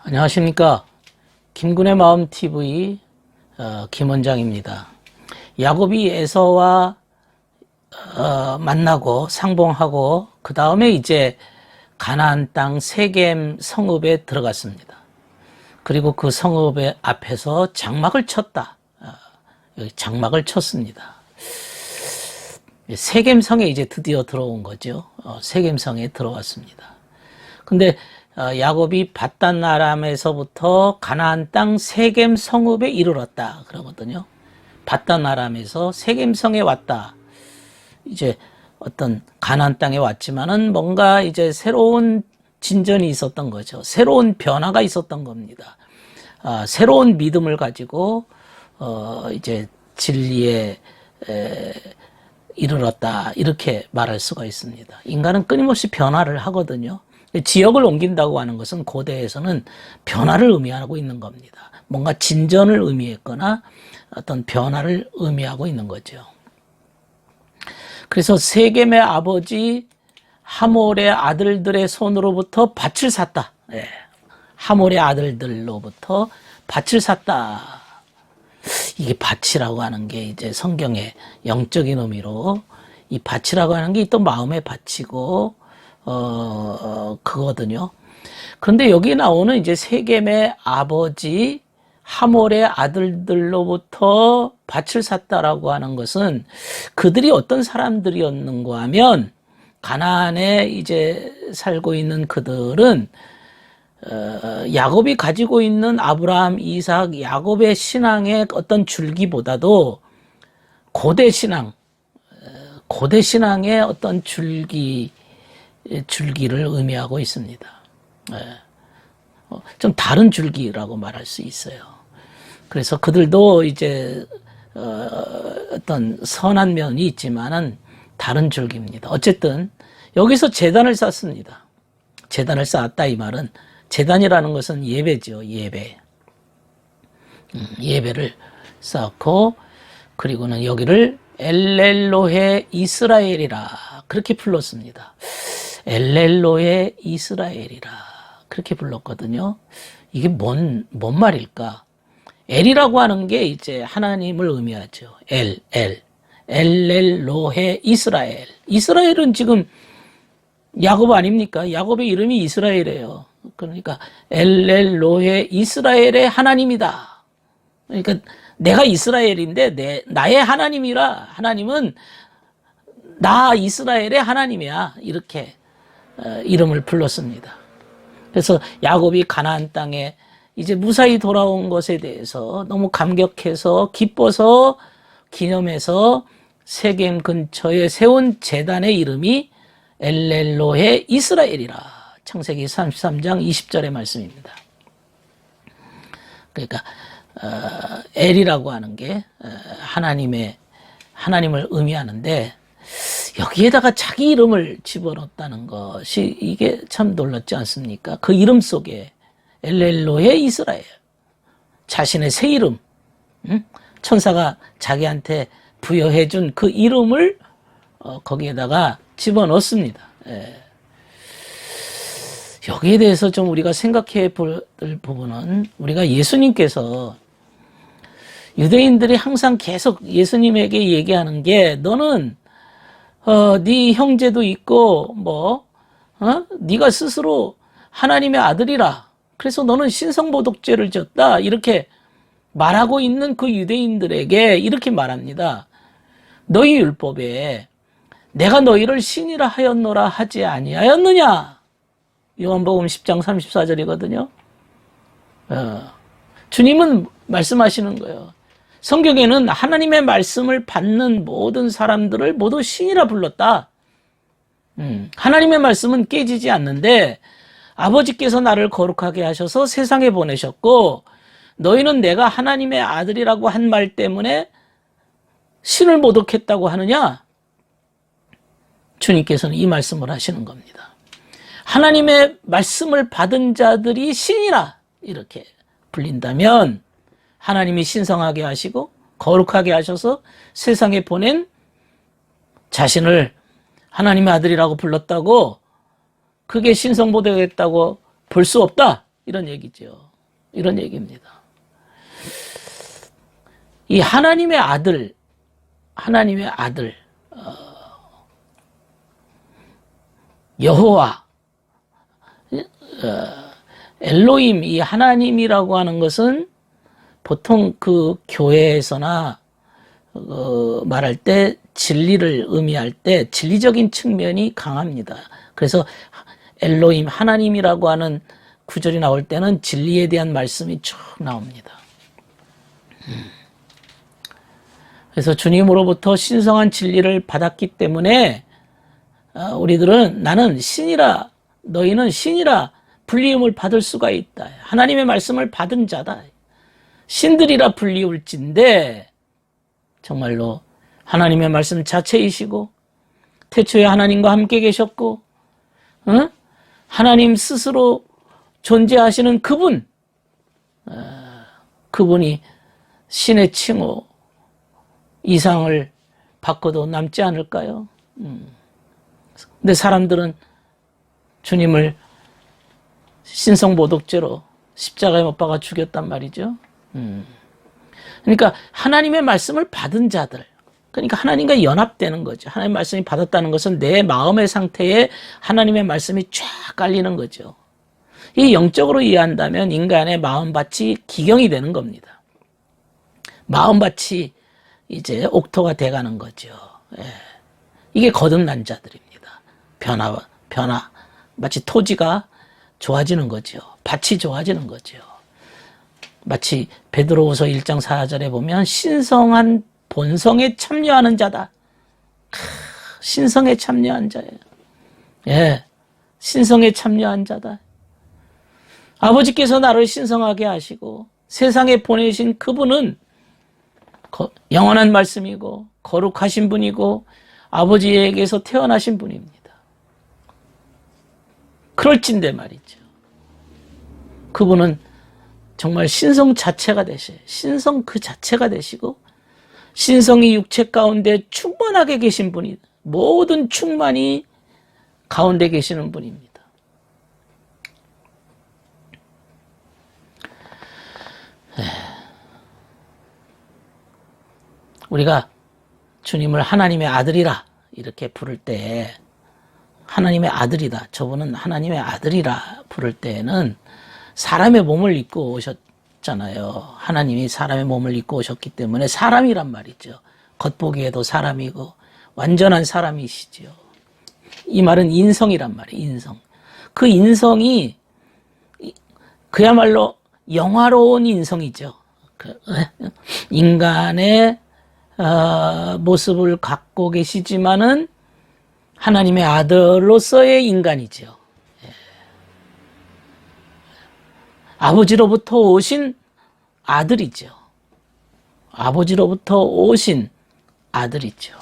안녕하십니까. 김군의 마음TV 김원장입니다. 야곱이 에서와 만나고 상봉하고 그 다음에 이제 가나안 땅 세겜 성읍에 들어갔습니다. 그리고 그 성읍의 앞에서 장막을 쳤다. 여기 장막을 쳤습니다. 세겜성에 이제 드디어 들어온 거죠. 세겜성에 들어왔습니다. 근데 야곱이 밧단 아람에서부터 가나안 땅 세겜 성읍에 이르렀다 그러거든요. 밧단 아람에서 세겜성에 왔다. 이제 어떤 가나안 땅에 왔지만은 뭔가 이제 새로운 진전이 있었던 거죠. 새로운 변화가 있었던 겁니다. 새로운 믿음을 가지고 이제 진리에 이르렀다 이렇게 말할 수가 있습니다. 인간은 끊임없이 변화를 하거든요. 지역을 옮긴다고 하는 것은 고대에서는 변화를 의미하고 있는 겁니다. 뭔가 진전을 의미했거나 어떤 변화를 의미하고 있는 거죠. 그래서 세겜의 아버지 하몰의 아들들의 손으로부터 밭을 샀다. 하몰의 아들들로부터 밭을 샀다. 이게 밭이라고 하는 게 이제 성경의 영적인 의미로 이 밭이라고 하는 게 또 마음의 밭이고 그거거든요. 그런데 여기 나오는 이제 세겜의 아버지 하몰의 아들들로부터 밭을 샀다라고 하는 것은 그들이 어떤 사람들이었는가 하면 가나안에 이제 살고 있는 그들은 야곱이 가지고 있는 아브라함, 이삭, 야곱의 신앙의 어떤 줄기보다도 고대 신앙의 어떤 줄기를 의미하고 있습니다. 좀 다른 줄기라고 말할 수 있어요. 그래서 그들도 이제 어떤 선한 면이 있지만은 다른 줄기입니다. 어쨌든 여기서 제단을 쌓습니다. 제단을 쌓았다 이 말은 제단이라는 것은 예배죠. 예배를 쌓고 그리고는 여기를 엘렐로헤 이스라엘이라 그렇게 불렀습니다. 엘렐로헤 이스라엘이라 그렇게 불렀거든요. 이게 뭔 말일까? 엘이라고 하는 게 이제 하나님을 의미하죠. 엘렐로헤 이스라엘. 이스라엘은 지금 야곱 아닙니까? 야곱의 이름이 이스라엘이에요. 그러니까 엘렐로헤 이스라엘의 하나님이다. 그러니까 내가 이스라엘인데 나의 하나님이라. 하나님은 나 이스라엘의 하나님이야. 이렇게 이름을 불렀습니다. 그래서 야곱이 가나안 땅에 이제 무사히 돌아온 것에 대해서 너무 감격해서 기뻐서 기념해서 세겜 근처에 세운 제단의 이름이 엘렐로헤 이스라엘이라. 창세기 33장 20절의 말씀입니다. 그러니까 엘이라고 하는 게 하나님을 의미하는데 여기에다가 자기 이름을 집어넣었다는 것이 이게 참 놀랍지 않습니까? 그 이름 속에 엘렐로헤 이스라엘, 자신의 새 이름, 천사가 자기한테 부여해준 그 이름을 거기에다가 집어넣습니다. 여기에 대해서 좀 우리가 생각해 볼 부분은 우리가 예수님께서 유대인들이 항상 계속 예수님에게 얘기하는 게 너는 네 형제도 있고 네가 스스로 하나님의 아들이라. 그래서 너는 신성모독죄를 졌다. 이렇게 말하고 있는 그 유대인들에게 이렇게 말합니다. 너희 율법에 내가 너희를 신이라 하였노라 하지 아니하였느냐? 요한복음 10장 34절이거든요. 주님은 말씀하시는 거예요. 성경에는 하나님의 말씀을 받는 모든 사람들을 모두 신이라 불렀다. 하나님의 말씀은 깨지지 않는데 아버지께서 나를 거룩하게 하셔서 세상에 보내셨고 너희는 내가 하나님의 아들이라고 한 말 때문에 신을 모독했다고 하느냐? 주님께서는 이 말씀을 하시는 겁니다. 하나님의 말씀을 받은 자들이 신이라 이렇게 불린다면 하나님이 신성하게 하시고 거룩하게 하셔서 세상에 보낸 자신을 하나님의 아들이라고 불렀다고 그게 신성모독했다고 볼 수 없다. 이런 얘기죠. 이런 얘기입니다. 이 하나님의 아들, 여호와, 엘로힘, 이 하나님이라고 하는 것은 보통 그 교회에서나 말할 때 진리를 의미할 때 진리적인 측면이 강합니다. 그래서 엘로힘, 하나님이라고 하는 구절이 나올 때는 진리에 대한 말씀이 쭉 나옵니다. 그래서 주님으로부터 신성한 진리를 받았기 때문에 우리들은 나는 신이라, 너희는 신이라 불리움을 받을 수가 있다. 하나님의 말씀을 받은 자다. 신들이라 불리울진데 정말로 하나님의 말씀 자체이시고 태초에 하나님과 함께 계셨고 하나님 스스로 존재하시는 그분이 신의 칭호 이상을 받고도 남지 않을까요? 근데 사람들은 주님을 신성모독죄로 십자가에 못 박아 죽였단 말이죠. 그러니까 하나님의 말씀을 받은 자들, 그러니까 하나님과 연합되는 거죠. 하나님의 말씀이 받았다는 것은 내 마음의 상태에 하나님의 말씀이 쫙 깔리는 거죠. 이 영적으로 이해한다면 인간의 마음밭이 기경이 되는 겁니다. 마음밭이 이제 옥토가 돼가는 거죠. 예. 이게 거듭난 자들입니다. 변화. 마치 토지가 좋아지는 거죠. 밭이 좋아지는 거죠. 마치 베드로후서 1장 4절에 보면 신성한 본성에 참여하는 자다. 신성에 참여한 자예요. 예, 신성에 참여한 자다. 아버지께서 나를 신성하게 하시고 세상에 보내신 그분은 영원한 말씀이고 거룩하신 분이고 아버지에게서 태어나신 분입니다. 그럴진데 말이죠. 그분은 정말 신성 자체가 되셔요. 신성 그 자체가 되시고 신성이 육체 가운데 충만하게 계신 분이 모든 충만이 가운데 계시는 분입니다. 우리가 주님을 하나님의 아들이라 이렇게 부를 때 하나님의 아들이다. 저분은 하나님의 아들이라 부를 때에는 사람의 몸을 입고 오셨잖아요. 하나님이 사람의 몸을 입고 오셨기 때문에 사람이란 말이죠. 겉보기에도 사람이고 완전한 사람이시죠. 이 말은 인성이란 말이에요. 인성. 그 인성이 그야말로 영화로운 인성이죠. 인간의 모습을 갖고 계시지만은 하나님의 아들로서의 인간이죠. 아버지로부터 오신 아들이죠. 아버지로부터 오신 아들이죠.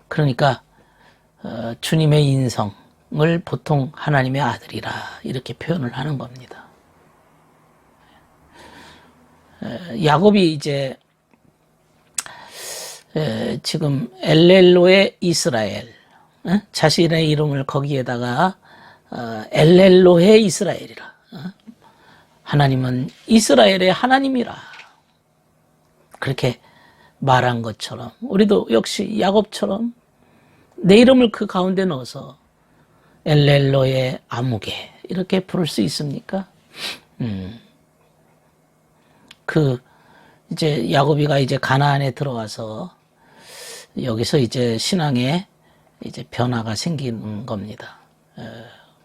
그러니까 주님의 인성을 보통 하나님의 아들이라 이렇게 표현을 하는 겁니다. 야곱이 이제 지금 엘렐로의 이스라엘, 자신의 이름을 거기에다가 엘렐로의 이스라엘이라, 하나님은 이스라엘의 하나님이라 그렇게 말한 것처럼 우리도 역시 야곱처럼 내 이름을 그 가운데 넣어서 엘렐로의 아무개 이렇게 부를 수 있습니까? 이제 야곱이가 이제 가나안에 들어와서 여기서 이제 신앙에 이제 변화가 생기는 겁니다.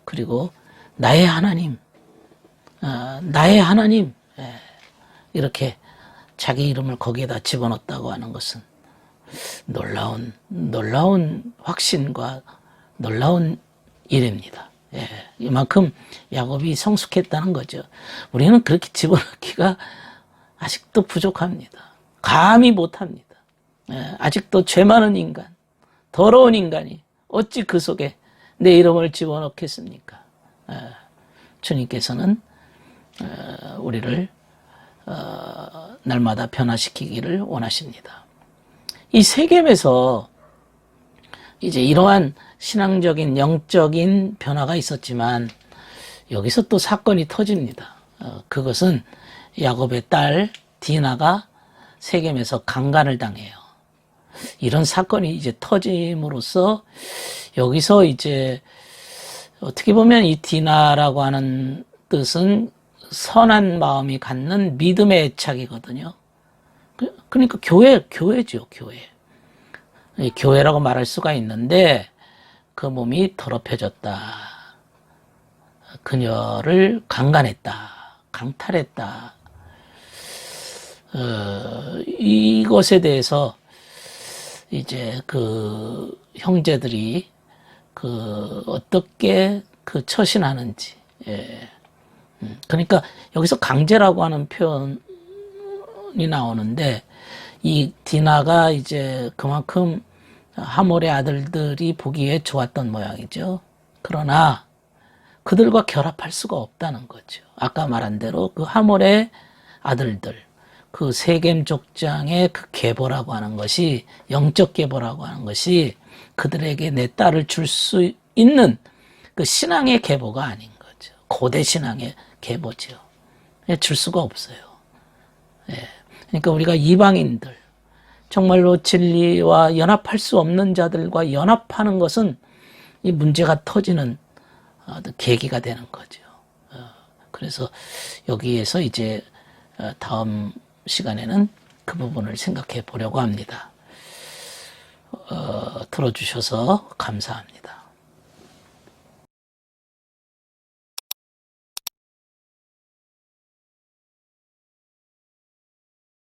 그리고 나의 하나님, 이렇게 자기 이름을 거기에다 집어넣었다고 하는 것은 놀라운 확신과 놀라운 일입니다. 이만큼 야곱이 성숙했다는 거죠. 우리는 그렇게 집어넣기가 아직도 부족합니다. 감히 못합니다. 아직도 죄 많은 인간, 더러운 인간이 어찌 그 속에 내 이름을 집어넣겠습니까? 주님께서는 우리를 날마다 변화시키기를 원하십니다. 이 세겜에서 이제 이러한 신앙적인 영적인 변화가 있었지만 여기서 또 사건이 터집니다. 그것은 야곱의 딸 디나가 세겜에서 강간을 당해요. 이런 사건이 이제 터짐으로써 여기서 이제 어떻게 보면 이 디나라고 하는 뜻은 선한 마음이 갖는 믿음의 애착이거든요. 그러니까 교회죠, 교회. 교회라고 말할 수가 있는데 그 몸이 더럽혀졌다. 그녀를 강간했다. 강탈했다. 이것에 대해서 이제 그 형제들이 어떻게 처신하는지. 예. 그러니까 여기서 강제라고 하는 표현이 나오는데 이 디나가 이제 그만큼 하몰의 아들들이 보기에 좋았던 모양이죠. 그러나 그들과 결합할 수가 없다는 거죠. 아까 말한 대로 그 하몰의 아들들, 그 세겜 족장의 그 계보라고 하는 것이, 영적 계보라고 하는 것이 그들에게 내 딸을 줄 수 있는 그 신앙의 계보가 아닌 거죠. 고대 신앙의 계보죠. 줄 수가 없어요. 예. 그러니까 우리가 이방인들, 정말로 진리와 연합할 수 없는 자들과 연합하는 것은 이 문제가 터지는 계기가 되는 거죠. 그래서 여기에서 이제 다음 시간에는 그 부분을 생각해 보려고 합니다. 들어주셔서 감사합니다.